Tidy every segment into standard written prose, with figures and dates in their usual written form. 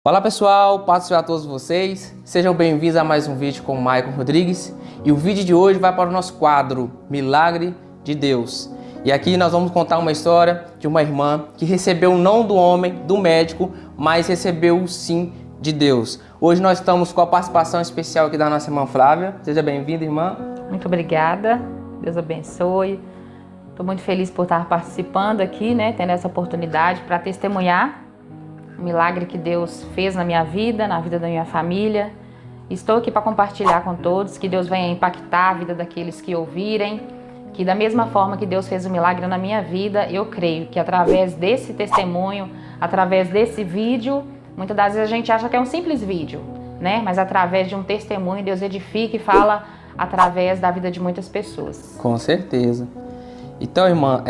Olá pessoal, paz a todos vocês, sejam bem-vindos a mais um vídeo com o Maicon Rodrigues. E o vídeo de hoje vai para o nosso quadro Milagre de Deus. E aqui nós vamos contar uma história de uma irmã que recebeu o não do homem, do médico, mas recebeu o sim de Deus. Hoje nós estamos com a participação especial aqui da nossa irmã Flávia. Seja bem-vinda, irmã. Muito obrigada, Deus abençoe. Estou muito feliz por estar participando aqui, tendo essa oportunidade para testemunhar o milagre que Deus fez na minha vida, na vida da minha família. Estou aqui para compartilhar com todos, que Deus venha impactar a vida daqueles que ouvirem, que da mesma forma que Deus fez o milagre na minha vida, eu creio que através desse testemunho, através desse vídeo, muitas das vezes a gente acha que é um simples vídeo, mas através de um testemunho, Deus edifica e fala através da vida de muitas pessoas. Com certeza. Então, irmã,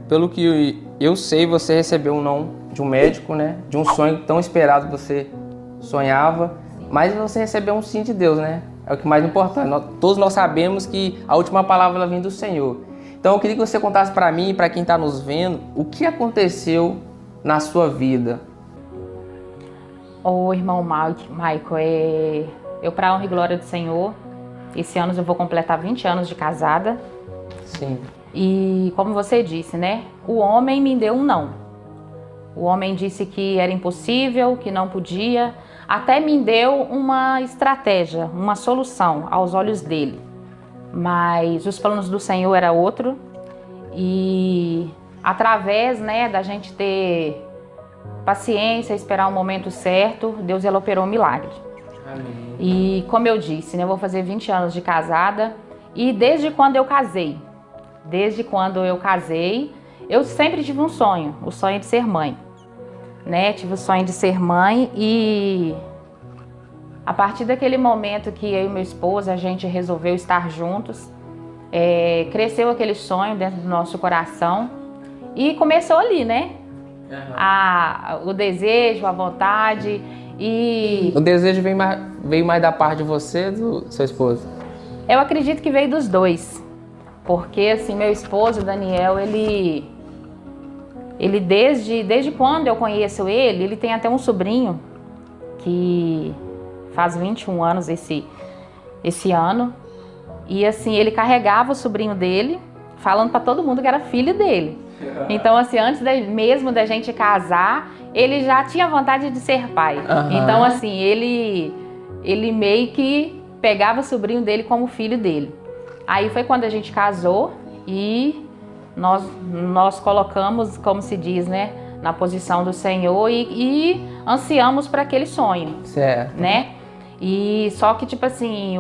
pelo que eu sei, você recebeu um não de um médico, de um sonho tão esperado que você sonhava, mas você recebeu um sim de Deus, É o que mais importante. Todos nós sabemos que a última palavra ela vem do Senhor. Então, eu queria que você contasse para mim e para quem está nos vendo, o que aconteceu na sua vida. Ô irmão Michael, eu, para honra e glória do Senhor, esse ano eu vou completar 20 anos de casada. Sim. E como você disse, o homem me deu um não. O homem disse que era impossível, que não podia, até me deu uma estratégia, uma solução aos olhos dele. Mas os planos do Senhor era outro e através, da gente ter paciência, esperar o momento certo, Deus ele operou um milagre. Amém. E como eu disse, eu vou fazer 20 anos de casada e desde quando eu casei, eu sempre tive um sonho, o sonho de ser mãe. Tive o sonho de ser mãe e a partir daquele momento que eu e meu esposo, a gente resolveu estar juntos, cresceu aquele sonho dentro do nosso coração e começou ali, O desejo, a vontade e... O desejo veio mais da parte de você ou do seu esposo? Eu acredito que veio dos dois, porque assim, meu esposo, Daniel, ele desde quando eu conheço ele tem até um sobrinho que faz 21 anos esse ano. E assim, ele carregava o sobrinho dele, falando para todo mundo que era filho dele. Então assim, antes mesmo da gente casar, ele já tinha vontade de ser pai. Uhum. Então assim, ele meio que pegava o sobrinho dele como filho dele. Aí foi quando a gente casou e nós colocamos, como se diz, na posição do Senhor e ansiamos para aquele sonho. Certo. E só que, tipo assim,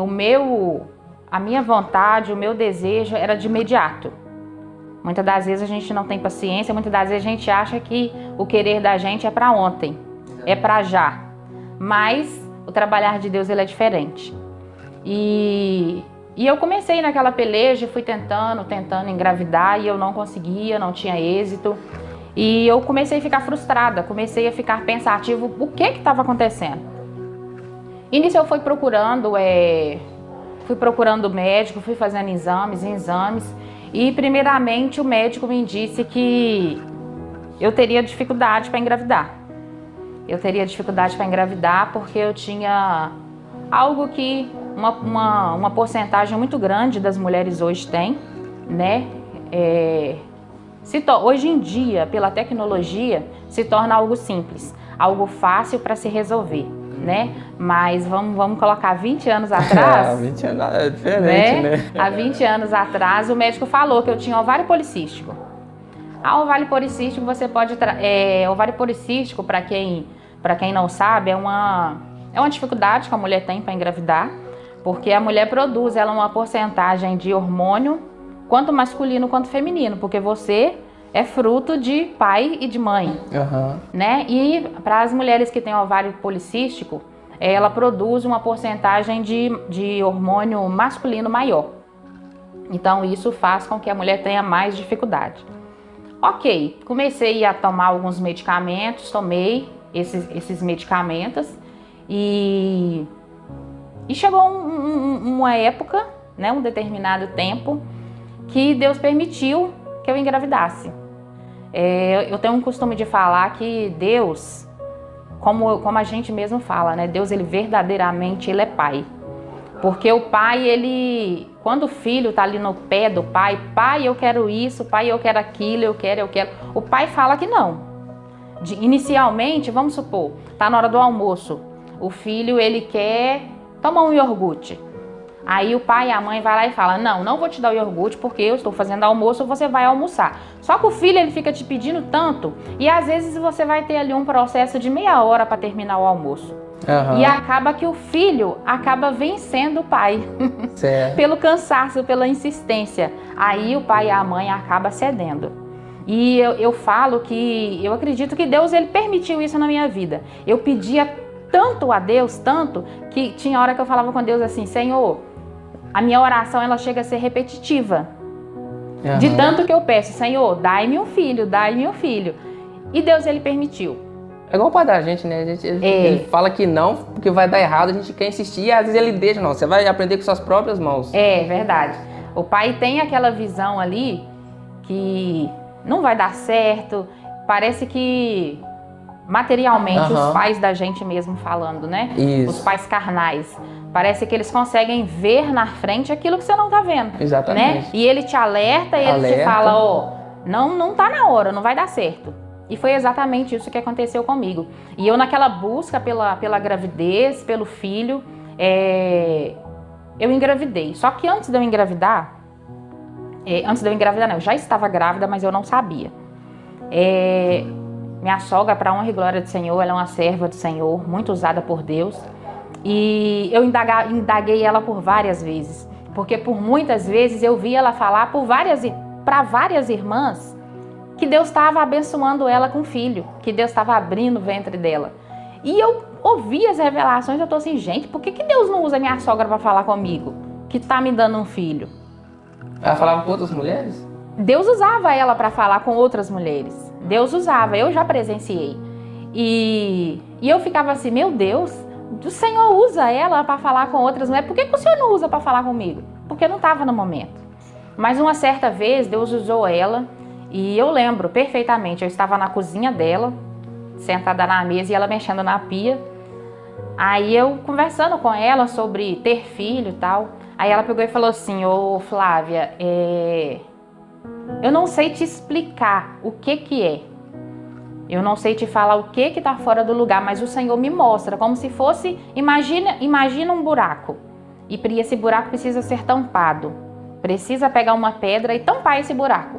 a minha vontade, o meu desejo era de imediato. Muitas das vezes a gente não tem paciência, muitas das vezes a gente acha que o querer da gente é para ontem, é para já. Mas o trabalhar de Deus ele é diferente. E eu comecei naquela peleja, fui tentando engravidar e eu não conseguia, não tinha êxito. E eu comecei a ficar frustrada, comecei a ficar pensativa, o que estava acontecendo? E nisso eu fui procurando médico, fui fazendo exames. E primeiramente o médico me disse que eu teria dificuldade para engravidar. Eu teria dificuldade para engravidar porque eu tinha algo que uma porcentagem muito grande das mulheres hoje tem, hoje em dia, pela tecnologia, se torna algo simples, algo fácil para se resolver, Mas vamos colocar 20 anos atrás. 20 anos é diferente, Há 20 anos atrás, o médico falou que eu tinha ovário policístico. Ovário policístico, ovário policístico, para quem não sabe, é uma dificuldade que a mulher tem para engravidar. Porque a mulher produz uma porcentagem de hormônio, quanto masculino quanto feminino, porque você é fruto de pai e de mãe. Uhum. E para as mulheres que têm ovário policístico, ela produz uma porcentagem de hormônio masculino maior. Então isso faz com que a mulher tenha mais dificuldade. Ok, comecei a tomar alguns medicamentos, tomei esses medicamentos e chegou uma época, um determinado tempo, que Deus permitiu que eu engravidasse. Eu tenho um costume de falar que Deus, como a gente mesmo fala, né? Deus, ele verdadeiramente, ele é pai. Porque o pai, quando o filho tá ali no pé do pai, pai, eu quero isso, pai, eu quero aquilo, eu quero. O pai fala que não. Inicialmente, vamos supor, tá na hora do almoço. O filho, ele quer tomar um iogurte. Aí o pai e a mãe vai lá e fala, não vou te dar o iogurte porque eu estou fazendo almoço, você vai almoçar. Só que o filho, ele fica te pedindo tanto e às vezes você vai ter ali um processo de meia hora para terminar o almoço. Uhum. E acaba que o filho acaba vencendo o pai. Pelo cansaço, pela insistência. Aí o pai e a mãe acabam cedendo. E eu falo que eu acredito que Deus, ele permitiu isso na minha vida. Eu pedia tanto a Deus, tanto, que tinha hora que eu falava com Deus assim, Senhor, a minha oração, ela chega a ser repetitiva. Uhum. De tanto que eu peço, Senhor, dai-me um filho, dai-me um filho. E Deus, ele permitiu. É igual o pai da gente, né? Ele fala que não, porque vai dar errado, a gente quer insistir e às vezes ele deixa, não, você vai aprender com suas próprias mãos. É verdade. O pai tem aquela visão ali que não vai dar certo, parece que materialmente, os pais da gente mesmo falando, né? Isso. Os pais carnais. Parece que eles conseguem ver na frente aquilo que você não tá vendo. Exatamente. Né? E ele te alerta e ele te fala, não tá na hora, não vai dar certo. E foi exatamente isso que aconteceu comigo. E eu naquela busca pela gravidez, pelo filho, eu engravidei. Só que antes de eu engravidar não, eu já estava grávida, mas eu não sabia. Minha sogra, para honra e glória do Senhor, ela é uma serva do Senhor, muito usada por Deus. E eu indaguei ela por várias vezes, porque por muitas vezes eu vi ela falar para várias irmãs que Deus estava abençoando ela com filho, que Deus estava abrindo o ventre dela. E eu ouvi as revelações, eu tô assim, gente, por que Deus não usa minha sogra para falar comigo, que tá me dando um filho? Ela falava com outras mulheres? Deus usava ela para falar com outras mulheres. Deus usava, eu já presenciei. E eu ficava assim, meu Deus, o Senhor usa ela para falar com outras mulheres. Por que o Senhor não usa para falar comigo? Porque não estava no momento. Mas uma certa vez, Deus usou ela e eu lembro perfeitamente. Eu estava na cozinha dela, sentada na mesa e ela mexendo na pia. Aí eu conversando com ela sobre ter filho e tal. Aí ela pegou e falou assim, ô Flávia, eu não sei te explicar o que é. Eu não sei te falar o que tá fora do lugar, mas o Senhor me mostra, como se fosse, imagina um buraco. E esse buraco precisa ser tampado. Precisa pegar uma pedra e tampar esse buraco.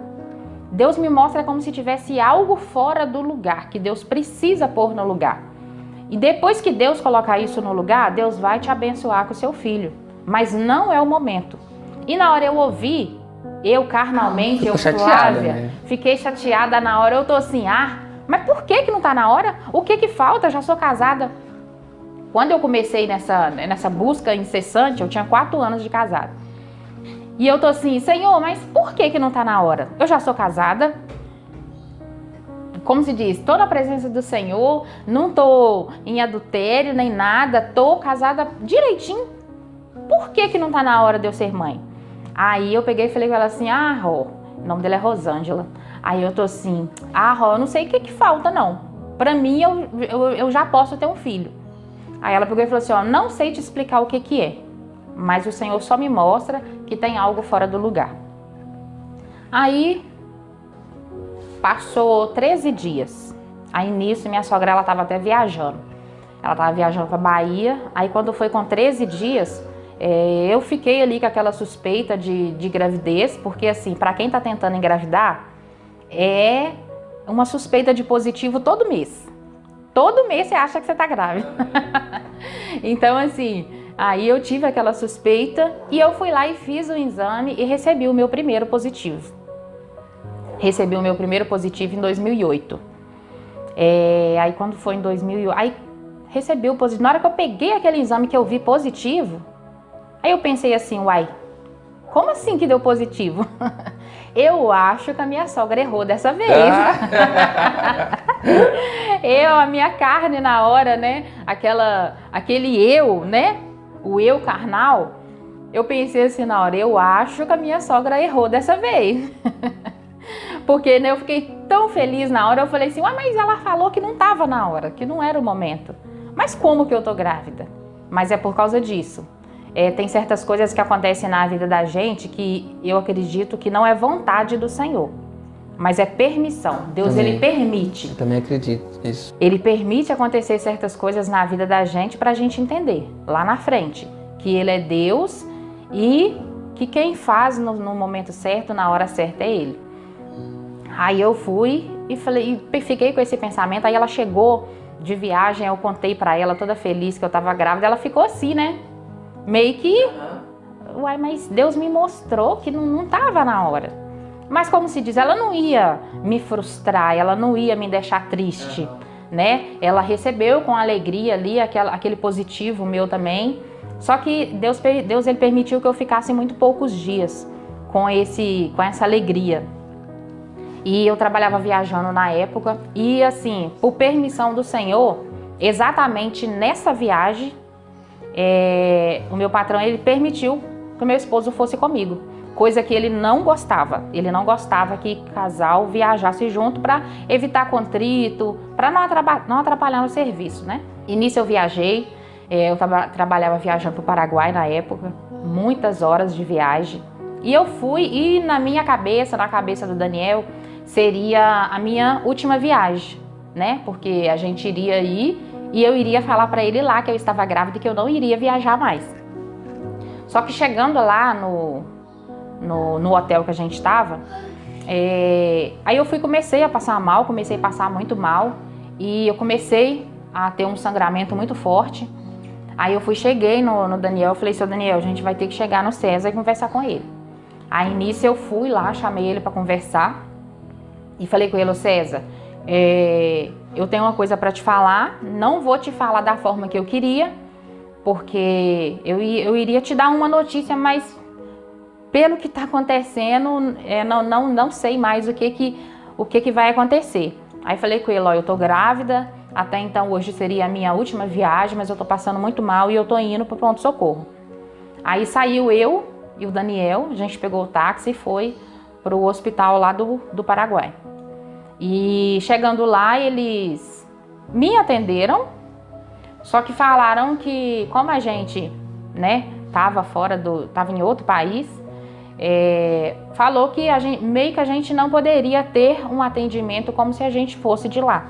Deus me mostra como se tivesse algo fora do lugar, que Deus precisa pôr no lugar. E depois que Deus colocar isso no lugar, Deus vai te abençoar com o seu filho. Mas não é o momento. E na hora eu ouvi, eu carnalmente, eu Flávia, né? Fiquei chateada na hora, eu tô assim, mas por que não tá na hora? O que falta? Eu já sou casada. Quando eu comecei nessa busca incessante, eu tinha 4 anos de casada. E eu tô assim, Senhor, mas por que não tá na hora? Eu já sou casada. Como se diz, tô na presença do Senhor, não tô em adultério nem nada, tô casada direitinho. Por que não tá na hora de eu ser mãe? Aí eu peguei e falei com ela assim, Ró, o nome dela é Rosângela. Aí eu tô assim, Ró, eu não sei o que falta não. Pra mim, eu já posso ter um filho. Aí ela pegou e falou assim, não sei te explicar o que é, mas o Senhor só me mostra que tem algo fora do lugar. Aí, passou 13 dias. Aí nisso, minha sogra, ela tava até viajando. Ela tava viajando pra Bahia. Aí quando foi com 13 dias... eu fiquei ali com aquela suspeita de gravidez, porque assim, para quem tá tentando engravidar, é uma suspeita de positivo todo mês. Todo mês você acha que você tá grávida. Então assim, aí eu tive aquela suspeita e eu fui lá e fiz o exame e recebi o meu primeiro positivo. Recebi o meu primeiro positivo em 2008. Aí quando foi em 2008, aí recebi o positivo. Na hora que eu peguei aquele exame que eu vi positivo, aí eu pensei assim, uai, como assim que deu positivo? Eu acho que a minha sogra errou dessa vez. A minha carne na hora, né? Aquele eu, né? O eu carnal. Eu pensei assim na hora, eu acho que a minha sogra errou dessa vez. Porque né, eu fiquei tão feliz na hora. Eu falei assim, ué, mas ela falou que não estava na hora, que não era o momento. Mas como que eu tô grávida? Mas é por causa disso. Tem certas coisas que acontecem na vida da gente que eu acredito que não é vontade do Senhor, mas é permissão. Deus, Também. Ele permite. Eu também acredito nisso. Ele permite acontecer certas coisas na vida da gente para a gente entender, lá na frente, que Ele é Deus e que quem faz no momento certo, na hora certa, é Ele. Aí eu fui e fiquei com esse pensamento. Aí ela chegou de viagem, eu contei para ela toda feliz que eu estava grávida. Ela ficou assim, né? Meio que, uai, mas Deus me mostrou que não estava na hora. Mas como se diz, ela não ia me frustrar, ela não ia me deixar triste, né? Ela recebeu com alegria ali aquele positivo meu também. Só que Deus ele permitiu que eu ficasse muito poucos dias com essa alegria. E eu trabalhava viajando na época e assim, por permissão do Senhor, exatamente nessa viagem, o meu patrão, ele permitiu que o meu esposo fosse comigo, coisa que ele não gostava. Ele não gostava que casal viajasse junto para evitar contrito, para não atrapalhar no serviço, né? E nisso eu viajei, eu trabalhava viajando para o Paraguai na época, muitas horas de viagem. E eu fui, e na minha cabeça, na cabeça do Daniel, seria a minha última viagem, né? Porque a gente iria ir e eu iria falar para ele lá que eu estava grávida e que eu não iria viajar mais. Só que chegando lá no hotel que a gente estava, aí eu comecei a passar mal, comecei a passar muito mal e eu comecei a ter um sangramento muito forte. Aí eu cheguei no Daniel, eu falei, seu Daniel, a gente vai ter que chegar no César e conversar com ele. Aí nisso eu fui lá, chamei ele para conversar e falei com ele, César, eu tenho uma coisa para te falar, não vou te falar da forma que eu queria, porque eu iria te dar uma notícia, mas pelo que está acontecendo, não sei mais o que vai acontecer. Aí falei com ele, ó, eu tô grávida, até então hoje seria a minha última viagem, mas eu tô passando muito mal e eu tô indo para o pronto-socorro. Aí saiu eu e o Daniel, a gente pegou o táxi e foi para o hospital lá do Paraguai. E chegando lá, eles me atenderam, só que falaram que como a gente, né, tava em outro país, falou que meio que a gente não poderia ter um atendimento como se a gente fosse de lá.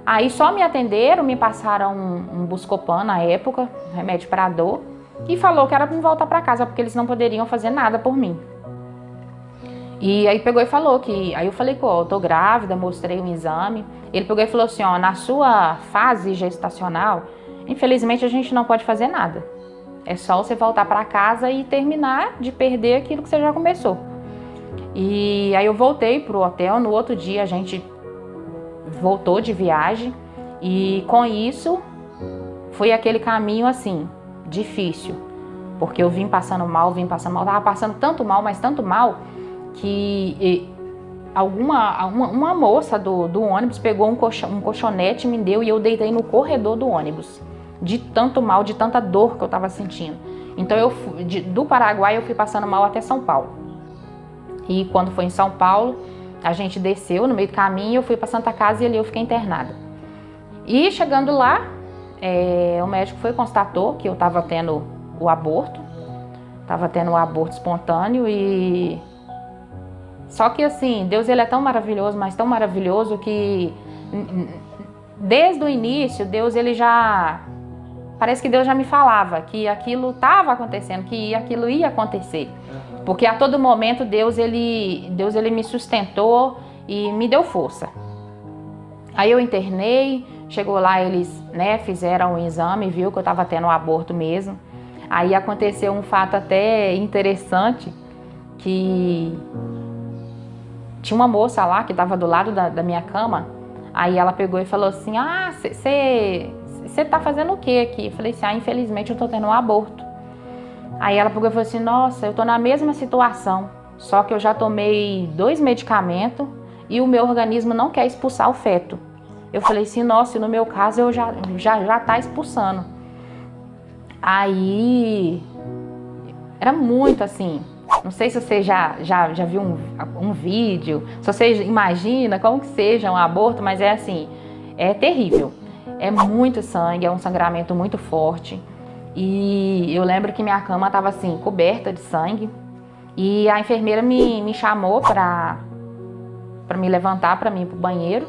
Aí só me atenderam, me passaram um Buscopan na época, remédio para dor, e falou que era para me voltar para casa, porque eles não poderiam fazer nada por mim. E aí pegou e falou que... Aí eu falei, eu tô grávida, mostrei um exame. Ele pegou e falou assim, ó, na sua fase gestacional, infelizmente a gente não pode fazer nada. É só você voltar para casa e terminar de perder aquilo que você já começou. E aí eu voltei pro hotel, no outro dia a gente voltou de viagem. E com isso, foi aquele caminho assim, difícil. Porque eu vim passando mal, tava passando tanto mal, mas tanto mal, que uma moça do ônibus pegou um colchonete, me deu e eu deitei no corredor do ônibus. De tanto mal, de tanta dor que eu tava sentindo. Então do Paraguai eu fui passando mal até São Paulo. E quando foi em São Paulo, a gente desceu no meio do caminho, eu fui para Santa Casa e ali eu fiquei internada. E chegando lá, o médico constatou que eu tava tendo o aborto. Tava tendo um aborto espontâneo e... Só que assim, Deus ele é tão maravilhoso, mas tão maravilhoso que desde o início, Deus ele já... Parece que Deus já me falava que aquilo estava acontecendo, que aquilo ia acontecer. Porque a todo momento Deus ele me sustentou e me deu força. Aí eu internei, chegou lá, eles, né, fizeram um exame, viu que eu estava tendo um aborto mesmo. Aí aconteceu um fato até interessante, que tinha uma moça lá que estava do lado da minha cama. Aí ela pegou e falou assim, você tá fazendo o que aqui? Eu falei assim, infelizmente eu tô tendo um aborto. Aí ela pegou e falou assim, nossa, eu tô na mesma situação, só que eu já tomei 2 medicamentos e o meu organismo não quer expulsar o feto. Eu falei assim, nossa, no meu caso eu já tá expulsando. Aí era muito assim, Não sei se você já viu um vídeo, se você imagina como que seja um aborto, mas é assim, é terrível. É muito sangue, é um sangramento muito forte. E eu lembro que minha cama estava assim, coberta de sangue. E a enfermeira me chamou para me levantar, para mim ir pro banheiro.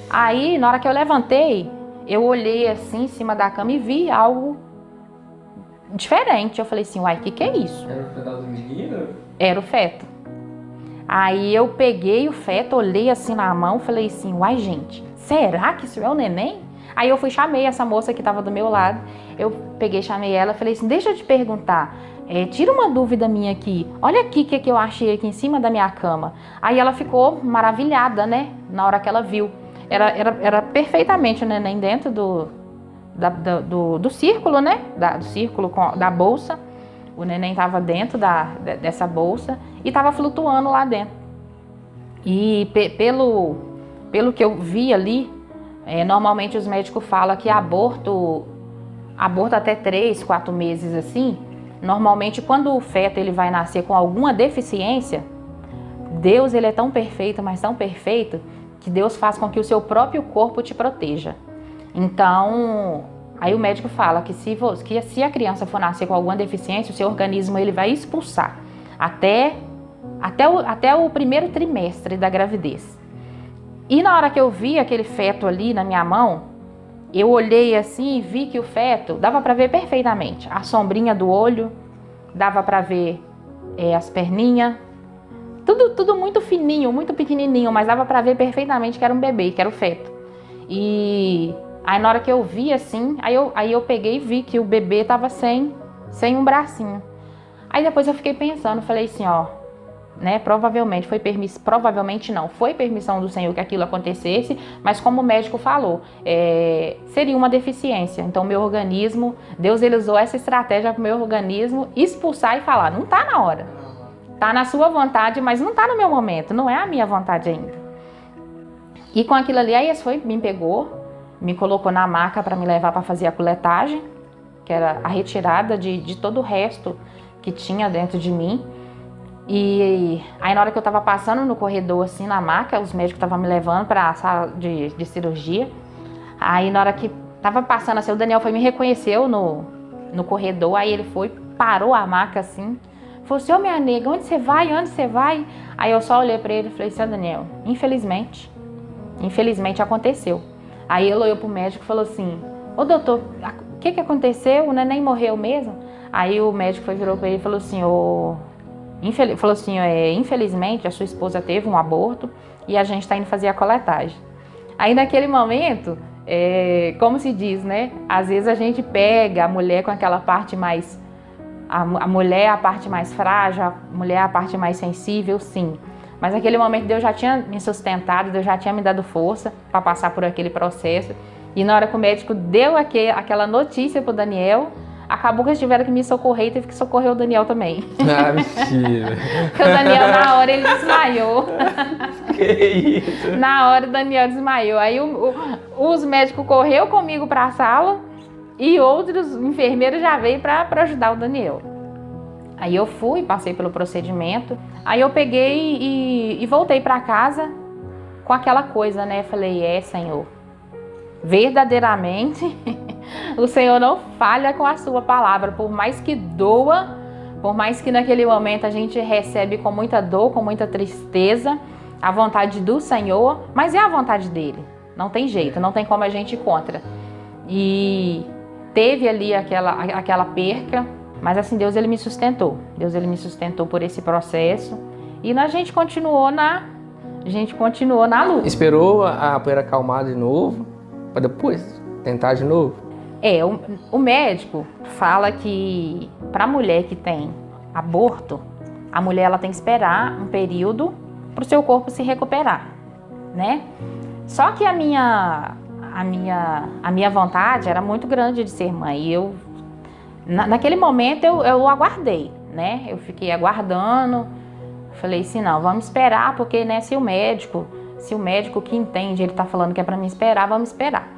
Aí, na hora que eu levantei, eu olhei assim em cima da cama e vi algo diferente. Eu falei assim, uai, o que é isso? Era o fetal do menino? Era o feto. Aí eu peguei o feto, olhei assim na mão, falei assim, uai, gente, será que isso é o neném? Aí eu fui, chamei essa moça que estava do meu lado, eu peguei, chamei ela, falei assim, deixa eu te perguntar, tira uma dúvida minha aqui, olha aqui o que eu achei aqui em cima da minha cama. Aí ela ficou maravilhada, né, na hora que ela viu. Era perfeitamente o neném dentro do círculo, né, do círculo da bolsa. O neném estava dentro dessa bolsa e estava flutuando lá dentro. E pelo que eu vi ali, normalmente os médicos falam que aborto até 3, 4 meses assim, normalmente quando o feto ele vai nascer com alguma deficiência, Deus ele é tão perfeito, mas tão perfeito, que Deus faz com que o seu próprio corpo te proteja. Então, aí o médico fala que se a criança for nascer com alguma deficiência, o seu organismo ele vai expulsar até o primeiro trimestre da gravidez. E na hora que eu vi aquele feto ali na minha mão, eu olhei assim e vi que o feto, dava para ver perfeitamente a sombrinha do olho, dava para ver as perninhas, tudo muito fininho, muito pequenininho, mas dava para ver perfeitamente que era um bebê, que era o feto. E aí na hora que eu vi assim, aí eu peguei e vi que o bebê tava sem um bracinho. Aí depois eu fiquei pensando, falei assim, ó, né, provavelmente foi permissão do Senhor que aquilo acontecesse, mas como o médico falou, seria uma deficiência. Então meu organismo, Deus ele usou essa estratégia para o meu organismo expulsar e falar, não tá na hora. Tá na sua vontade, mas não tá no meu momento, não é a minha vontade ainda. E com aquilo ali, aí esse me pegou, me colocou na maca para me levar para fazer a culetagem, que era a retirada de todo o resto que tinha dentro de mim. E aí na hora que eu tava passando no corredor assim na maca, os médicos estavam me levando para a sala de cirurgia. Aí na hora que tava passando assim, o Daniel me reconheceu no corredor, aí ele parou a maca assim, falou assim, ô minha nega, onde você vai? Onde você vai? Aí eu só olhei para ele e falei assim, Daniel, infelizmente aconteceu. Aí ele olhou pro médico e falou assim, ô doutor, o que aconteceu? O neném morreu mesmo? Aí o médico virou para ele e falou assim, infelizmente a sua esposa teve um aborto e a gente está indo fazer a coletagem. Aí naquele momento, como se diz, né? Às vezes a gente pega a mulher com aquela parte mais... A mulher é a parte mais frágil, a mulher é a parte mais sensível, sim. Mas naquele momento Deus já tinha me sustentado, Deus já tinha me dado força para passar por aquele processo. E na hora que o médico deu aquela notícia pro Daniel, acabou que eles tiveram que me socorrer e teve que socorrer o Daniel também. Ah, mentira. Porque o Daniel na hora ele desmaiou. Que isso? Na hora o Daniel desmaiou. Aí os médicos correu comigo para a sala e outros enfermeiros já veio para ajudar o Daniel. Aí eu fui, passei pelo procedimento, aí eu peguei e voltei para casa com aquela coisa, né? Falei, Senhor, verdadeiramente o Senhor não falha com a sua palavra, por mais que doa, por mais que naquele momento a gente recebe com muita dor, com muita tristeza, a vontade do Senhor, mas é a vontade dele, não tem jeito, não tem como a gente ir contra. E teve ali aquela perca, mas assim, Deus ele me sustentou por esse processo e a gente continuou na luta. Esperou a poeira acalmar de novo, para depois tentar de novo? O médico fala que para a mulher que tem aborto, a mulher ela tem que esperar um período para o seu corpo se recuperar, né? Só que a minha vontade era muito grande de ser mãe e naquele momento eu aguardei, né? Eu fiquei aguardando, falei assim, não, vamos esperar, porque né, se o médico que entende, ele tá falando que é para mim esperar, vamos esperar.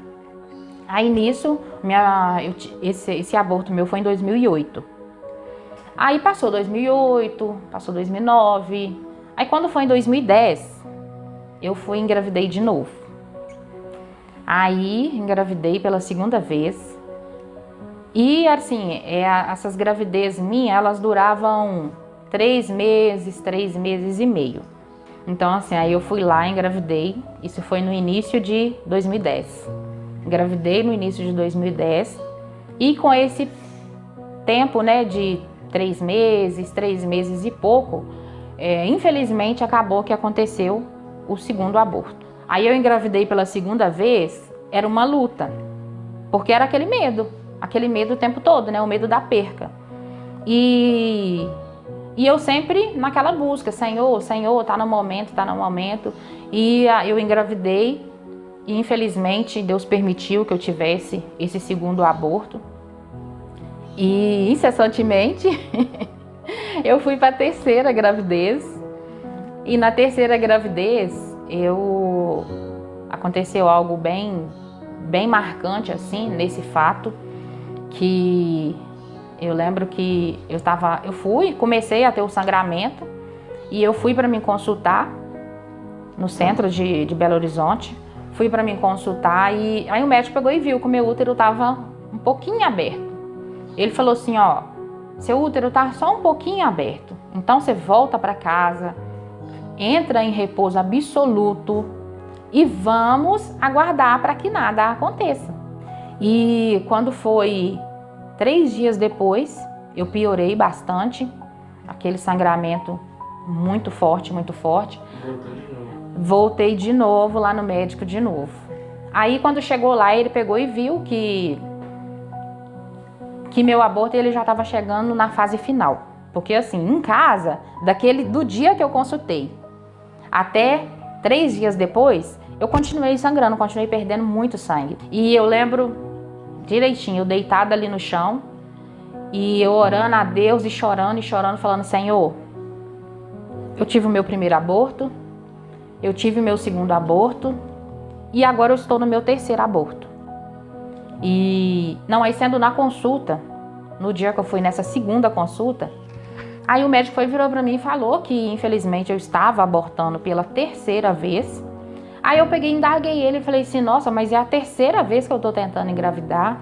Aí nisso, esse aborto meu foi em 2008. Aí passou 2008, passou 2009. Aí quando foi em 2010, eu fui e engravidei de novo. Aí engravidei pela segunda vez. E assim, essas gravidez minhas, elas duravam 3 meses e meio. Então assim, aí eu fui lá e engravidei. Isso foi no início de 2010. Engravidei no início de 2010. E com esse tempo, né, de 3 meses e pouco, infelizmente acabou que aconteceu o segundo aborto. Aí eu engravidei pela segunda vez, era uma luta, porque era aquele medo o tempo todo, né, o medo da perca. E eu sempre naquela busca, Senhor, tá no momento. E eu engravidei e infelizmente Deus permitiu que eu tivesse esse segundo aborto. E incessantemente eu fui para a terceira gravidez. E na terceira gravidez aconteceu algo bem marcante assim nesse fato, que eu lembro que comecei a ter o sangramento e eu fui para me consultar no centro de Belo Horizonte. Fui para me consultar e aí o médico pegou e viu que o meu útero estava um pouquinho aberto. Ele falou assim, ó, seu útero tá só um pouquinho aberto. Então você volta para casa, entra em repouso absoluto e vamos aguardar para que nada aconteça. E quando foi 3 dias depois, eu piorei bastante, aquele sangramento muito forte. Voltei de novo lá no médico de novo. Aí quando chegou lá, ele pegou e viu que meu aborto ele já estava chegando na fase final. Porque assim, em casa, do dia que eu consultei até 3 dias depois, eu continuei sangrando, continuei perdendo muito sangue. E eu lembro direitinho, eu deitada ali no chão e eu orando a Deus e chorando, falando, Senhor, eu tive o meu primeiro aborto, eu tive o meu segundo aborto e agora eu estou no meu terceiro aborto. E não, aí sendo na consulta, no dia que eu fui nessa segunda consulta, aí o médico virou pra mim e falou que infelizmente eu estava abortando pela terceira vez. Aí eu peguei e indaguei ele e falei assim, nossa, mas é a terceira vez que eu tô tentando engravidar,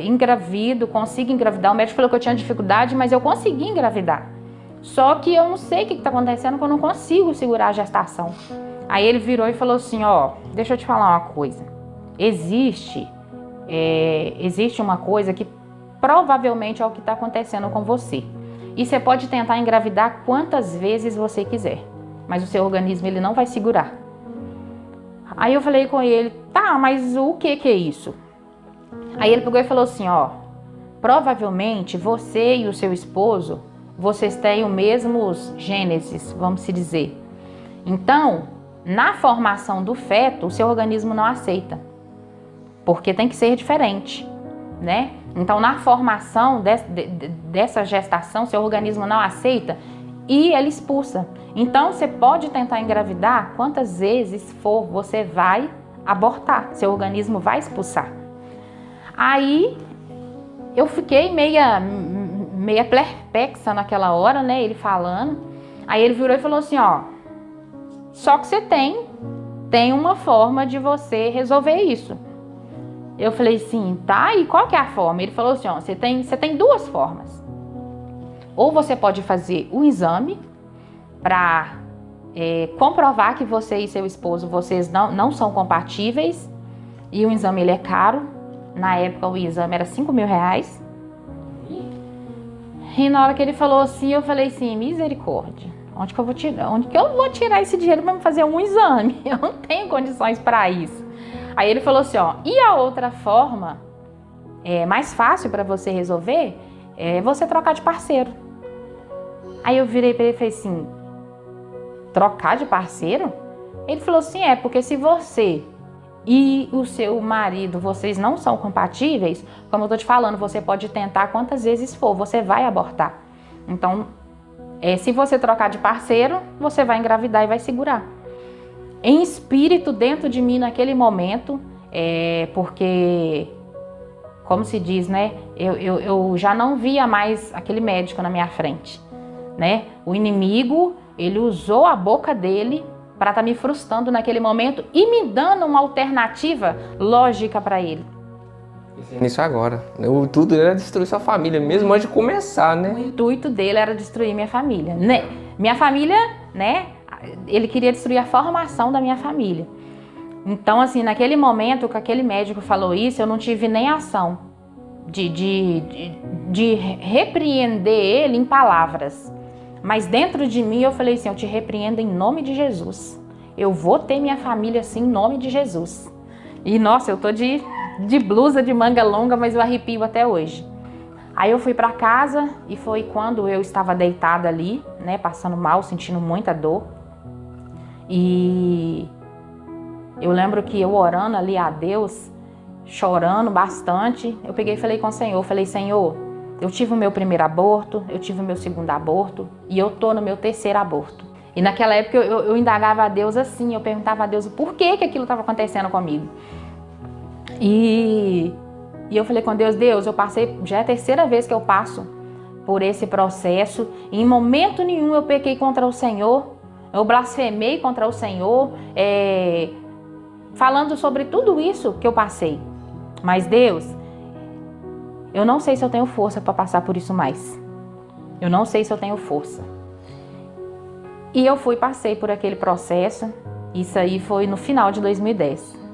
engravido, consigo engravidar. O médico falou que eu tinha dificuldade, mas eu consegui engravidar. Só que eu não sei o que tá acontecendo, que eu não consigo segurar a gestação. Aí ele virou e falou assim, ó, deixa eu te falar uma coisa. Existe uma coisa que provavelmente é o que está acontecendo com você. E você pode tentar engravidar quantas vezes você quiser, mas o seu organismo ele não vai segurar. Aí eu falei com ele, tá, mas o que é isso? Aí ele pegou e falou assim, ó, provavelmente você e o seu esposo, vocês têm os mesmos gênesis, vamos se dizer. Então, na formação do feto, o seu organismo não aceita, porque tem que ser diferente, né? Então, na formação dessa gestação, seu organismo não aceita e ele expulsa. Então, você pode tentar engravidar quantas vezes for, você vai abortar, seu organismo vai expulsar. Aí, eu fiquei meia perplexa naquela hora, né, ele falando. Aí ele virou e falou assim, ó, só que você tem uma forma de você resolver isso. Eu falei assim, tá, e qual que é a forma? Ele falou assim, ó, você tem 2 formas. Ou você pode fazer um exame para comprovar que você e seu esposo, vocês não são compatíveis. E o exame ele é caro. Na época o exame era R$5.000. E na hora que ele falou assim, eu falei assim, misericórdia. Onde que eu vou tirar esse dinheiro para me fazer um exame? Eu não tenho condições para isso. Aí ele falou assim, ó, e a outra forma, mais fácil para você resolver, é você trocar de parceiro. Aí eu virei para ele e falei assim, trocar de parceiro? Ele falou assim, porque se você e o seu marido, vocês não são compatíveis, como eu tô te falando, você pode tentar quantas vezes for, você vai abortar. Então, se você trocar de parceiro, você vai engravidar e vai segurar. Em espírito dentro de mim naquele momento, porque como se diz, né? Eu já não via mais aquele médico na minha frente, né? O inimigo, ele usou a boca dele para estar me frustrando naquele momento e me dando uma alternativa lógica para ele. Isso agora. Tudo era destruir sua família, mesmo antes de começar, né? O intuito dele era destruir minha família, né? Minha família, né? Ele queria destruir a formação da minha família. Então, assim, naquele momento que aquele médico falou isso, eu não tive nem ação de repreender ele em palavras. Mas dentro de mim eu falei assim, eu te repreendo em nome de Jesus. Eu vou ter minha família assim em nome de Jesus. E nossa, eu tô de blusa de manga longa, mas eu arrepio até hoje. Aí eu fui para casa e foi quando eu estava deitada ali, né, passando mal, sentindo muita dor. E eu lembro que eu orando ali a Deus, chorando bastante, eu peguei e falei com o Senhor, falei, Senhor, eu tive o meu primeiro aborto, eu tive o meu segundo aborto e eu tô no meu terceiro aborto. E naquela época eu indagava a Deus assim, eu perguntava a Deus por que aquilo estava acontecendo comigo. E eu falei com Deus, eu passei, já é a terceira vez que eu passo por esse processo, e em momento nenhum eu pequei contra o Senhor, eu blasfemei contra o Senhor, falando sobre tudo isso que eu passei. Mas Deus, eu não sei se eu tenho força para passar por isso mais. Eu não sei se eu tenho força. E eu passei por aquele processo, isso aí foi no final de 2010.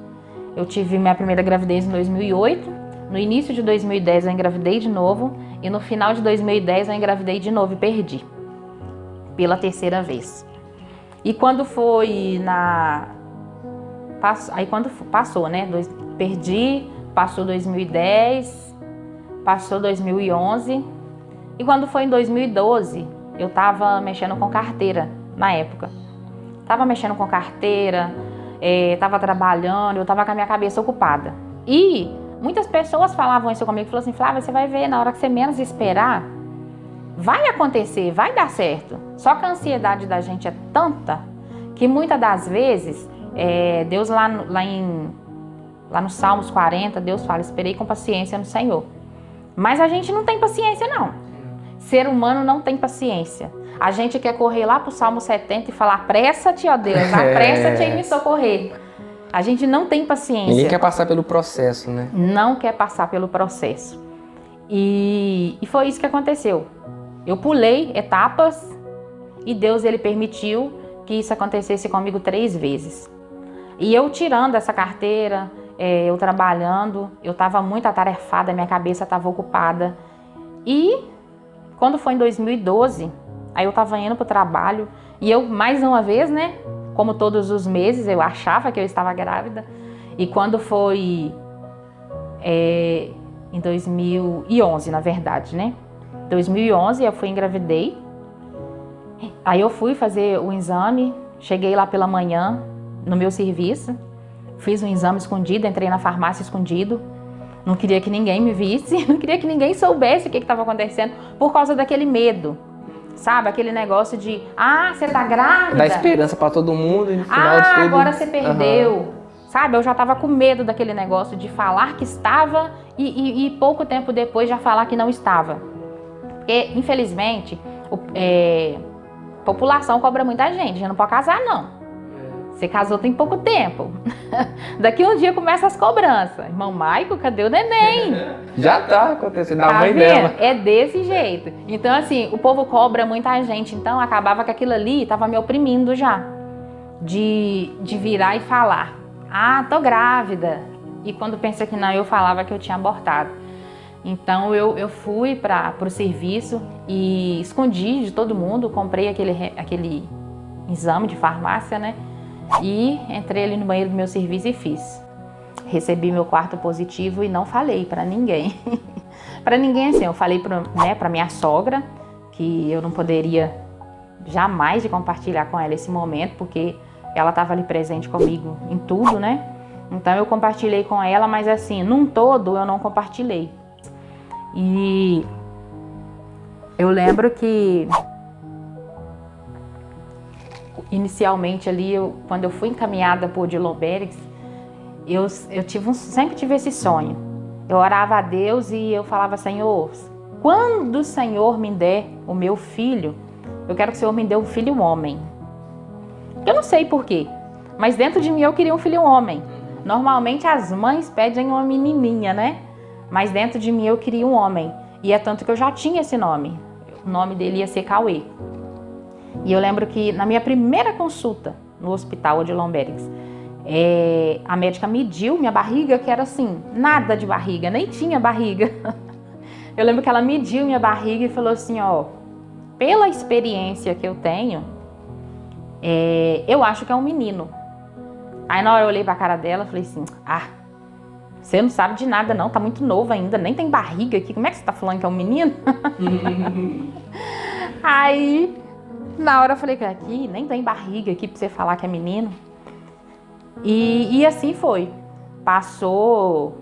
Eu tive minha primeira gravidez em 2008, no início de 2010 eu engravidei de novo, e no final de 2010 eu engravidei de novo e perdi, pela terceira vez. E quando foi aí quando passou, né? Perdi, passou 2010, passou 2011. E quando foi em 2012, eu tava mexendo com carteira na época. Tava mexendo com carteira, tava trabalhando, eu tava com a minha cabeça ocupada. E muitas pessoas falavam isso comigo, falavam assim, Flávia, você vai ver, na hora que você menos esperar, vai acontecer, vai dar certo. Só que a ansiedade da gente é tanta que muitas das vezes, Deus lá no Salmos 40, Deus fala, esperei com paciência no Senhor. Mas a gente não tem paciência não. Ser humano não tem paciência. A gente quer correr lá pro Salmo 70 e falar, apressa-te, ó Deus, apressa-te em me socorrer. A gente não tem paciência. Ninguém quer passar pelo processo, né? Não quer passar pelo processo. E foi isso que aconteceu. Eu pulei etapas e Deus, ele permitiu que isso acontecesse comigo 3 vezes. E eu tirando essa carteira, eu trabalhando, eu estava muito atarefada, minha cabeça estava ocupada. E quando foi em 2012, aí eu estava indo para o trabalho e eu, mais uma vez, né, como todos os meses, eu achava que eu estava grávida. E quando foi em 2011, na verdade, né? 2011 eu engravidei. Aí eu fui fazer o exame, cheguei lá pela manhã no meu serviço, fiz um exame escondido, entrei na farmácia escondido, não queria que ninguém me visse, não queria que ninguém soubesse o que estava acontecendo, por causa daquele medo, sabe? Aquele negócio de, você tá grávida? Dá esperança pra todo mundo e no final de tudo... agora você perdeu, sabe? Eu já tava com medo daquele negócio de falar que estava e pouco tempo depois já falar que não estava. Porque, infelizmente, a população cobra muita gente, já não pode casar não. Você casou tem pouco tempo. Daqui um dia começa as cobranças. Irmão Maico, cadê o neném? Já tá acontecendo, a Tá mãe vendo? dela. É desse jeito. Então, assim, o povo cobra muita gente. Então, acabava que aquilo ali tava me oprimindo já. De virar e falar, tô grávida. E quando pensa que não, eu falava que eu tinha abortado. Então, eu fui para o serviço e escondi de todo mundo. Comprei aquele exame de farmácia, né? E entrei ali no banheiro do meu serviço e fiz. Recebi meu quarto positivo e não falei pra ninguém. Pra ninguém assim, eu falei pra minha sogra que eu não poderia jamais de compartilhar com ela esse momento, porque ela estava ali presente comigo em tudo, né? Então eu compartilhei com ela, mas assim, num todo eu não compartilhei. E eu lembro que inicialmente ali, quando eu fui encaminhada por Odilon Bérix, eu sempre tive esse sonho. eu orava a Deus e eu falava, Senhor, quando o Senhor me der o meu filho, eu quero que o Senhor me dê um filho homem. Eu não sei porquê, mas dentro de mim eu queria um filho homem. Normalmente as mães pedem uma menininha, né? Mas dentro de mim eu queria um homem. E é tanto que eu já tinha esse nome. O nome dele ia ser Cauê. E eu lembro que na minha primeira consulta no hospital de Lombarix, a médica mediu minha barriga, que era assim, nada de barriga, nem tinha barriga. Eu lembro que ela mediu minha barriga e falou assim, ó, pela experiência que eu tenho, eu acho que é um menino. Aí na hora eu olhei pra cara dela e falei assim, você não sabe de nada não, tá muito novo ainda, nem tem barriga aqui, como é que você tá falando que é um menino? Aí, na hora eu falei, aqui, nem tem barriga aqui pra você falar que é menino. E assim foi. Passou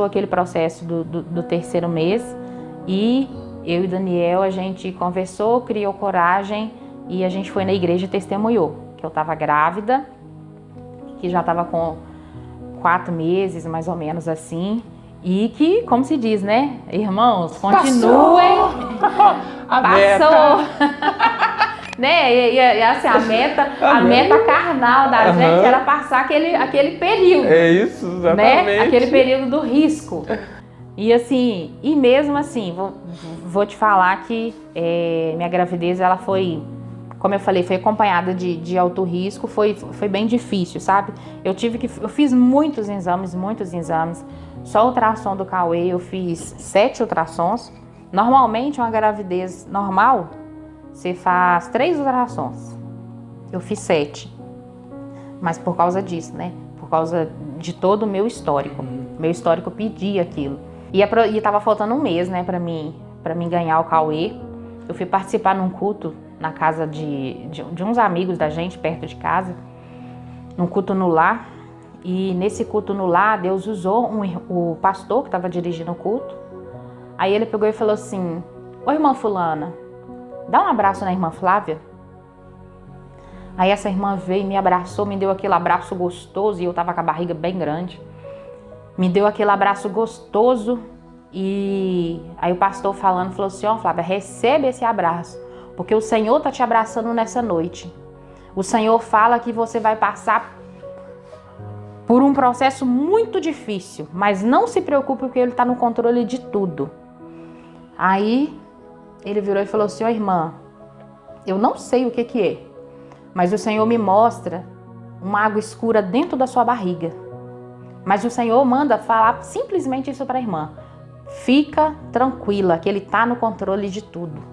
aquele processo do terceiro mês e eu e Daniel, a gente conversou, criou coragem e a gente foi na igreja e testemunhou que eu tava grávida, que já tava com 4 meses, mais ou menos assim. E que, como se diz, né? Irmãos, continuem. Passou. Né? E assim, a meta carnal da gente era passar aquele período. É isso, exatamente. Né? Aquele período do risco. E assim, e mesmo assim, vou te falar que minha gravidez, ela foi, como eu falei, foi acompanhada de alto risco, foi bem difícil, sabe? Eu fiz muitos exames. Só o ultrassom do Cauê, eu fiz 7 ultrassons. Normalmente, uma gravidez normal, você faz 3 ultrassons. Eu fiz 7. Mas por causa disso, né? Por causa de todo o meu histórico. Meu histórico pedia aquilo. E tava faltando um mês, né, pra mim ganhar o Cauê. Eu fui participar num culto na casa de uns amigos da gente, perto de casa. Num culto no lar. E nesse culto no lar, Deus usou o pastor que estava dirigindo o culto. Aí ele pegou e falou assim, ô irmã fulana, dá um abraço na irmã Flávia. Aí essa irmã veio e me abraçou, me deu aquele abraço gostoso, e eu tava com a barriga bem grande. Me deu aquele abraço gostoso, e aí o pastor falou assim, ó Flávia, recebe esse abraço, porque o Senhor tá te abraçando nessa noite. O Senhor fala que você vai passar por um processo muito difícil, mas não se preocupe porque Ele está no controle de tudo. Aí ele virou e falou assim, ó irmã, eu não sei o que é, mas o Senhor me mostra uma água escura dentro da sua barriga. Mas o Senhor manda falar simplesmente isso para a irmã. Fica tranquila, que Ele está no controle de tudo.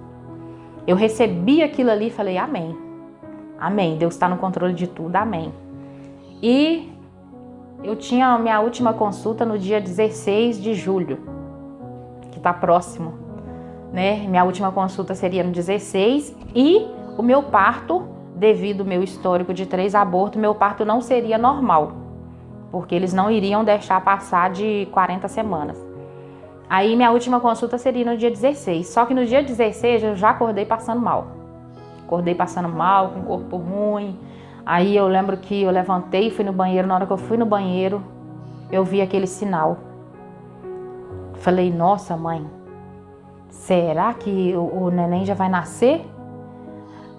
Eu recebi aquilo ali e falei, amém. Amém, Deus está no controle de tudo, amém. E eu tinha a minha última consulta no dia 16 de julho, que está próximo, né? Minha última consulta seria no 16 e o meu parto, devido ao meu histórico de 3 abortos, meu parto não seria normal, porque eles não iriam deixar passar de 40 semanas. Aí minha última consulta seria no dia 16, só que no dia 16 eu já acordei passando mal. Acordei passando mal, com o corpo ruim. Aí eu lembro que eu levantei e fui no banheiro. Na hora que eu fui no banheiro, eu vi aquele sinal. Falei, nossa mãe, será que o neném já vai nascer?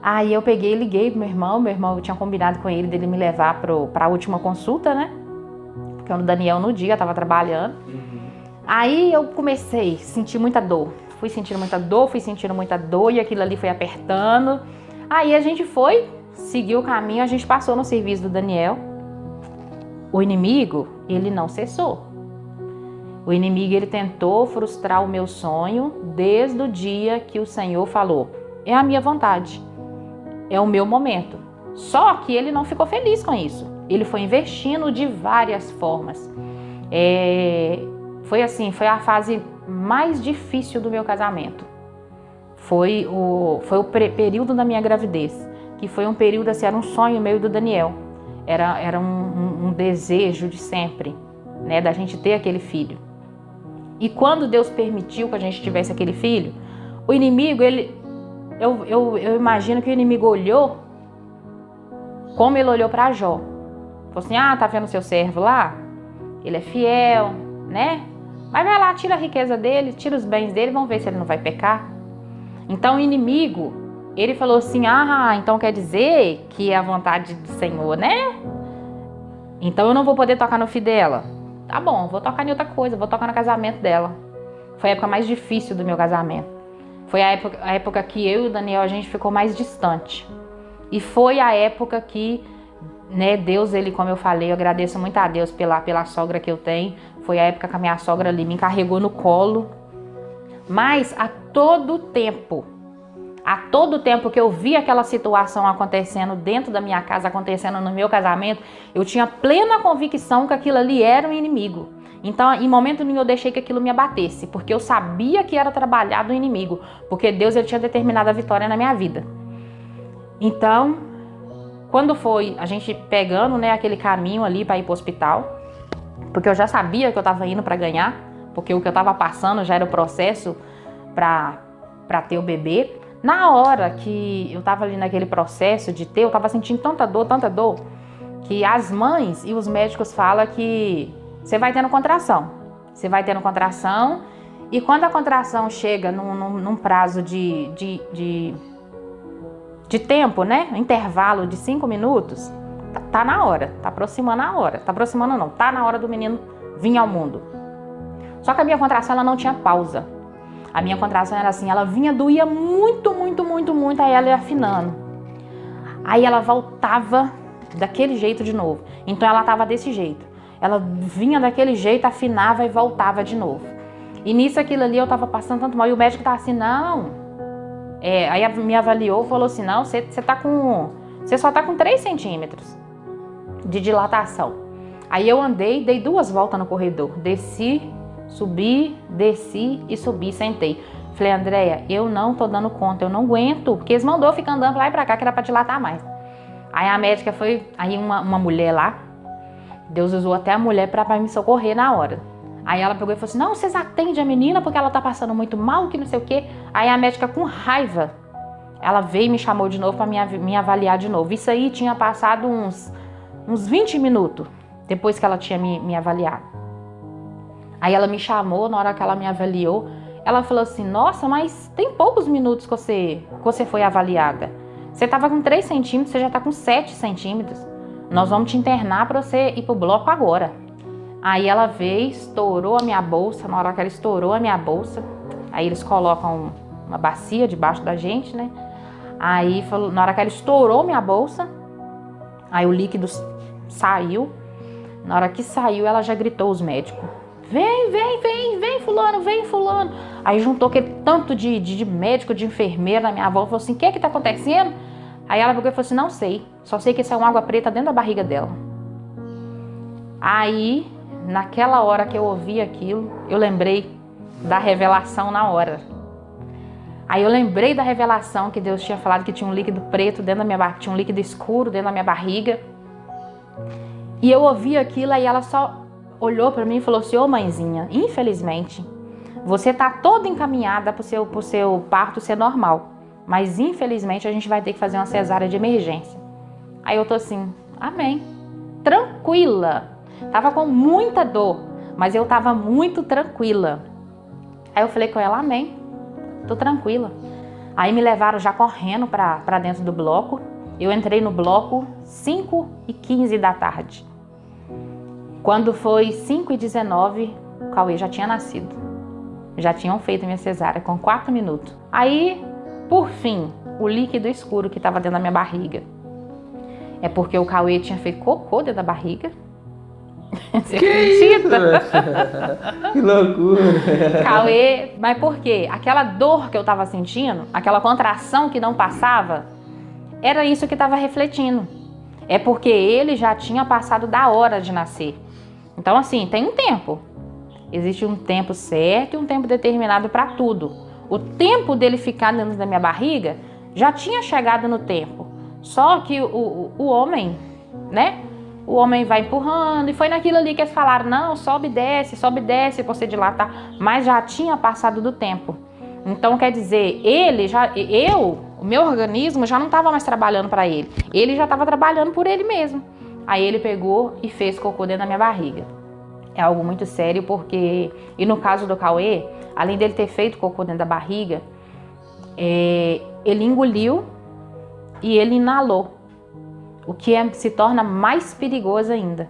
Aí eu peguei e liguei pro meu irmão eu tinha combinado com ele dele me levar para a última consulta, né? Porque o Daniel no dia estava trabalhando. Aí eu comecei a sentir muita dor. Fui sentindo muita dor e aquilo ali foi apertando. Aí a gente seguiu o caminho, a gente passou no serviço do Daniel. O inimigo, ele não cessou. O inimigo, ele tentou frustrar o meu sonho desde o dia que o Senhor falou, é a minha vontade, é o meu momento. Só que ele não ficou feliz com isso. Ele foi investindo de várias formas. Foi a fase mais difícil do meu casamento. Foi o período da minha gravidez, que foi um período, assim, era um sonho meu e do Daniel. Era um desejo de sempre, né, da gente ter aquele filho. E quando Deus permitiu que a gente tivesse aquele filho, o inimigo, eu imagino que o inimigo olhou como ele olhou para Jó. Falou assim, tá vendo seu servo lá? Ele é fiel, né? Mas vai lá, tira a riqueza dele, tira os bens dele, vamos ver se ele não vai pecar. Então o inimigo, ele falou assim, então quer dizer que é a vontade do Senhor, né? Então eu não vou poder tocar no filho dela. Tá bom, vou tocar em outra coisa, vou tocar no casamento dela. Foi a época mais difícil do meu casamento. Foi a época que eu e o Daniel, a gente ficou mais distante. E foi a época que, né, Deus, ele, como eu falei, eu agradeço muito a Deus pela sogra que eu tenho. Foi a época que a minha sogra ali me carregou no colo. Mas a todo tempo que eu vi aquela situação acontecendo dentro da minha casa, acontecendo no meu casamento, eu tinha plena convicção que aquilo ali era um inimigo. Então, em momento nenhum eu deixei que aquilo me abatesse, porque eu sabia que era trabalhado o inimigo, porque Deus, ele tinha determinado a vitória na minha vida. Então, quando foi a gente pegando, né, aquele caminho ali para ir para o hospital, porque eu já sabia que eu estava indo para ganhar, porque o que eu estava passando já era o processo para ter o bebê. Na hora que eu estava ali naquele processo de ter, eu estava sentindo tanta dor, que as mães e os médicos falam que você vai tendo contração. Você vai tendo contração e quando a contração chega num prazo de tempo, né? Um intervalo de 5 minutos, tá na hora, tá aproximando a hora. Tá aproximando não, tá na hora do menino vir ao mundo. Só que a minha contração, ela não tinha pausa. A minha contração era assim, ela vinha, doía muito, aí ela ia afinando. Aí ela voltava daquele jeito de novo. Então ela tava desse jeito. Ela vinha daquele jeito, afinava e voltava de novo. E nisso, aquilo ali, eu tava passando tanto mal. E o médico tava assim, não. Aí me avaliou, falou assim, não, você só tá com 3 centímetros de dilatação. Aí eu andei, dei 2 voltas no corredor. Desci, subi, desci e subi, sentei. Falei, Andréia, eu não tô dando conta, eu não aguento. Porque eles mandou ficar andando pra lá e pra cá, que era pra dilatar mais. Aí a médica foi, aí uma mulher lá, Deus usou até a mulher pra me socorrer na hora. Aí ela pegou e falou assim, não, vocês atendem a menina porque ela tá passando muito mal, que não sei o quê. Aí a médica, com raiva, ela veio e me chamou de novo pra me avaliar de novo. Isso aí tinha passado uns 20 minutos depois que ela tinha me avaliado. Aí ela me chamou, na hora que ela me avaliou, ela falou assim, nossa, mas tem poucos minutos que você foi avaliada. Você tava com 3 centímetros, você já tá com 7 centímetros. Nós vamos te internar para você ir pro bloco agora. Aí ela veio, estourou a minha bolsa. Na hora que ela estourou a minha bolsa, aí eles colocam uma bacia debaixo da gente, né? Aí, na hora que ela estourou minha bolsa, aí o líquido saiu. Na hora que saiu, ela já gritou os médicos. Vem, fulano, vem, fulano. Aí juntou aquele tanto de médico, de enfermeira na minha volta. Falou assim, o que tá acontecendo? Aí ela pegou e falou assim, não sei. Só sei que saiu uma água preta dentro da barriga dela. Aí, naquela hora que eu ouvi aquilo, eu lembrei da revelação na hora. Aí eu lembrei da revelação que Deus tinha falado que tinha um líquido preto dentro da minha barriga, tinha um líquido escuro dentro da minha barriga. E eu ouvi aquilo, aí ela só olhou pra mim e falou assim, ô mãezinha, infelizmente, você tá toda encaminhada pro seu parto ser normal. Mas infelizmente a gente vai ter que fazer uma cesárea de emergência. Aí eu tô assim, amém. Tranquila. Tava com muita dor, mas eu tava muito tranquila. Aí eu falei com ela, amém. Tô tranquila. Aí me levaram já correndo pra dentro do bloco. Eu entrei no bloco 5h15 da tarde. Quando foi 5h19, o Cauê já tinha nascido. Já tinham feito minha cesárea com 4 minutos. Aí, por fim, o líquido escuro que estava dentro da minha barriga. É porque o Cauê tinha feito cocô dentro da barriga. Você acredita? Que loucura! Cauê, mas por quê? Aquela dor que eu estava sentindo, aquela contração que não passava, era isso que estava refletindo. É porque ele já tinha passado da hora de nascer. Então, assim, tem um tempo. Existe um tempo certo e um tempo determinado para tudo. O tempo dele ficar dentro da minha barriga já tinha chegado no tempo. Só que o homem, né? O homem vai empurrando e foi naquilo ali que eles falaram, não, sobe e desce pra você dilatar. Mas já tinha passado do tempo. Então, quer dizer, o meu organismo já não estava mais trabalhando para ele. Ele já estava trabalhando por ele mesmo. Aí ele pegou e fez cocô dentro da minha barriga. É algo muito sério, porque... E no caso do Cauê, além dele ter feito cocô dentro da barriga, ele engoliu e ele inalou, o que se torna mais perigoso ainda.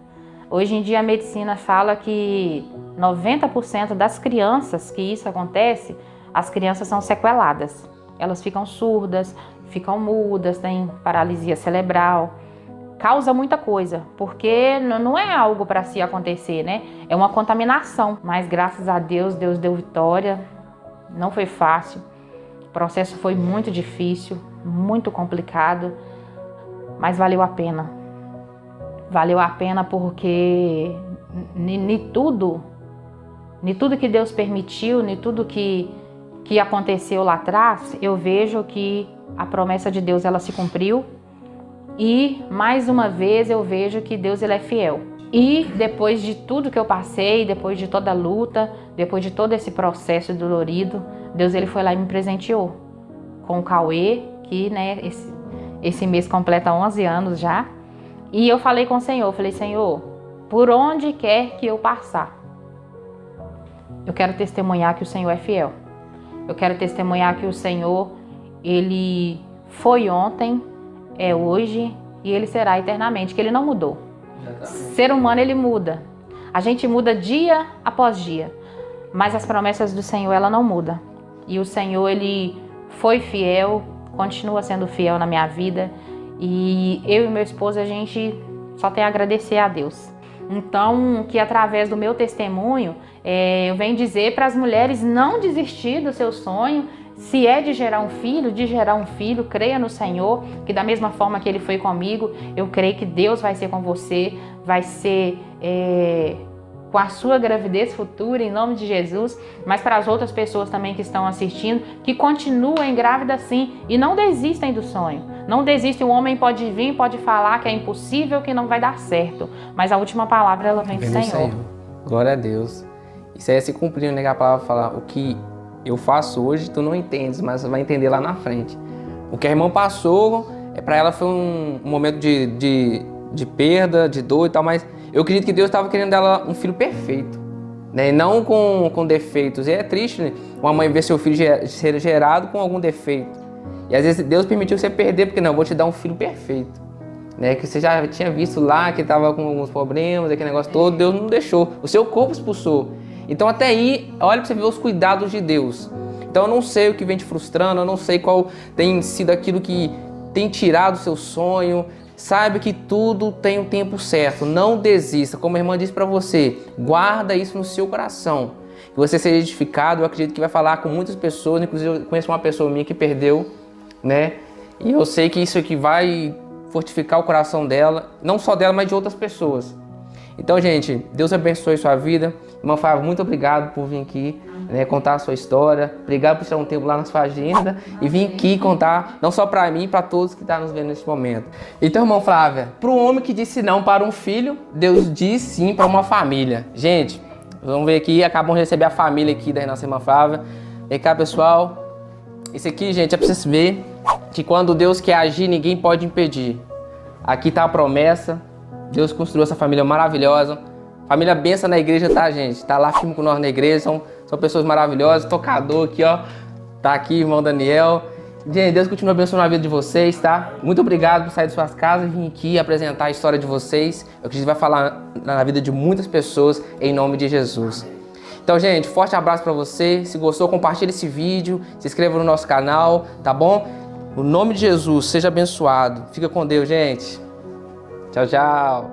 Hoje em dia a medicina fala que 90% das crianças que isso acontece, as crianças são sequeladas. Elas ficam surdas, ficam mudas, têm paralisia cerebral. Causa muita coisa, porque não é algo para se acontecer, né? É uma contaminação. Mas graças a Deus, Deus deu vitória. Não foi fácil. O processo foi muito difícil, muito complicado, mas valeu a pena. Valeu a pena porque nem tudo que Deus permitiu, nem tudo que aconteceu lá atrás, eu vejo que a promessa de Deus ela se cumpriu. E mais uma vez eu vejo que Deus ele é fiel. E depois de tudo que eu passei, depois de toda a luta, depois de todo esse processo dolorido, Deus ele foi lá e me presenteou com o Cauê, que né, esse mês completa 11 anos já. E eu falei com o Senhor, falei, Senhor, por onde quer que eu passar, eu quero testemunhar que o Senhor é fiel. Eu quero testemunhar que o Senhor, ele foi ontem, é hoje e ele será eternamente, que ele não mudou. Ser humano ele muda, a gente muda dia após dia, mas as promessas do Senhor ela não muda. E o Senhor ele foi fiel, continua sendo fiel na minha vida, e eu e meu esposo a gente só tem a agradecer a Deus. Então que através do meu testemunho eu venho dizer para as mulheres não desistir do seu sonho. Se é de gerar um filho, creia no Senhor, que da mesma forma que Ele foi comigo, eu creio que Deus vai ser com você, vai ser com a sua gravidez futura, em nome de Jesus, mas para as outras pessoas também que estão assistindo, que continuem grávidas sim e não desistem do sonho. Não desistem, o homem pode vir, pode falar que é impossível, que não vai dar certo, mas a última palavra ela vem do Senhor. Glória a Deus. Isso aí é se cumprindo, né, que a palavra fala, o que eu faço hoje, tu não entendes, mas você vai entender lá na frente. O que a irmã passou, para ela foi um momento de perda, de dor e tal, mas eu acredito que Deus estava querendo dela um filho perfeito, né? E não com defeitos. E é triste, né, uma mãe ver seu filho ser gerado com algum defeito. E às vezes Deus permitiu você perder, porque não, eu vou te dar um filho perfeito, né? Que você já tinha visto lá, que estava com alguns problemas, aquele negócio todo, Deus não deixou. O seu corpo expulsou. Então até aí, olha para você ver os cuidados de Deus. Então eu não sei o que vem te frustrando, eu não sei qual tem sido aquilo que tem tirado o seu sonho. Saiba que tudo tem o tempo certo, não desista. Como a irmã disse para você, guarda isso no seu coração. Que você seja edificado, eu acredito que vai falar com muitas pessoas, inclusive eu conheço uma pessoa minha que perdeu, né? E eu sei que isso aqui vai fortificar o coração dela, não só dela, mas de outras pessoas. Então, gente, Deus abençoe sua vida. Irmã Flávia, muito obrigado por vir aqui, né, contar a sua história. Obrigado por tirar um tempo lá na sua agenda e vir aqui contar, não só para mim, para todos que estão nos vendo nesse momento. Então, irmã Flávia, para o homem que disse não para um filho, Deus diz sim para uma família. Gente, vamos ver aqui, acabamos de receber a família aqui da nossa irmã Flávia. Vem cá, pessoal. Isso aqui, gente, é para vocês verem que quando Deus quer agir, ninguém pode impedir. Aqui está a promessa. Deus construiu essa família maravilhosa. Família benção na igreja, tá, gente? Tá lá firme com nós na igreja. São pessoas maravilhosas. Tocador aqui, ó. Tá aqui, irmão Daniel. Gente, Deus continua abençoando a vida de vocês, tá? Muito obrigado por sair de suas casas e vir aqui apresentar a história de vocês. Eu acredito que vai falar na vida de muitas pessoas, em nome de Jesus. Então, gente, forte abraço pra você. Se gostou, compartilhe esse vídeo. Se inscreva no nosso canal, tá bom? No nome de Jesus, seja abençoado. Fica com Deus, gente. Tchau, tchau.